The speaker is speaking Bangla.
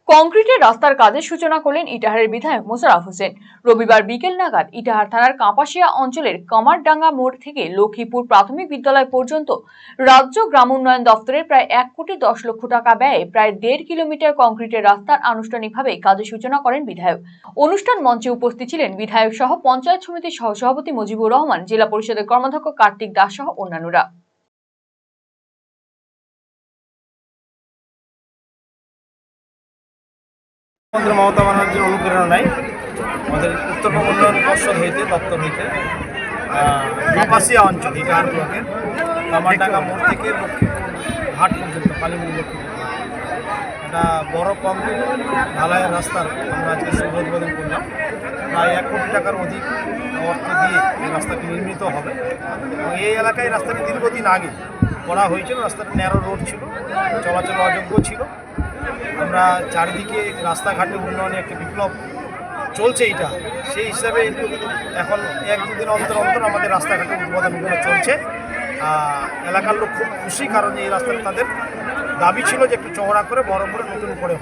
কংক্রিটের রাস্তার কাজের সূচনা করলেন ইটাহারের বিধায়ক মোশাররফ হোসেন। রবিবার বিকেল নাগাদ ইটাহার থানার কাপাসিয়া অঞ্চলের কামারডাঙ্গা মোড় থেকে লক্ষ্মীপুর প্রাথমিক বিদ্যালয় পর্যন্ত রাজ্য গ্রাম উন্নয়ন দপ্তরের প্রায় 1,10,00,000 টাকা ব্যয়ে প্রায় 1.5 কিলোমিটার কংক্রিটের রাস্তার আনুষ্ঠানিকভাবে কাজের সূচনা করেন বিধায়ক। অনুষ্ঠান মঞ্চে উপস্থিত ছিলেন বিধায়ক সহ পঞ্চায়েত সমিতির সহসভাপতি মুজিবুর রহমান, জেলা পরিষদের কর্মাধ্যক্ষ কার্তিক দাস সহ অন্যান্যরা। মমতা ব্যানার্জির অনুপ্রেরণায় আমাদের উত্তরবঙ্গ উন্নয়ন পর্ষদ হইতে দপ্তর হইতে কাপাসিয়া অঞ্চল ইটাহার ব্লকের কামারডাঙ্গা মোড় থেকে লক্ষ্মীপুর ঘাট পর্যন্ত কালীমন্দির লক্ষ্মীপুর একটা বড় কংক্রিট ঢালাইয়ের রাস্তার আমরা আজকে শুভ উদ্বোধন করলাম। প্রায় 1 কোটি টাকার অধিক অর্থ দিয়ে এই রাস্তাটি নির্মিত হবে এবং এই এলাকায় রাস্তাটি দীর্ঘদিন আগে করা হয়েছিল। রাস্তাটি ন্যারো রোড ছিল, চলাচল অযোগ্য ছিল। আমরা চারিদিকে রাস্তাঘাটে উন্নয়নে একটা বিপ্লব চলছে এটা, সেই হিসাবে এখন 1-2 দিন অন্তর অন্তর আমাদের রাস্তাঘাটের উদ্বোধনগুলো চলছে। এলাকার লোক খুব খুশি, কারণ এই রাস্তাটা তাদের দাবি ছিল যে একটু চওড়া করে বড় করে নতুন করে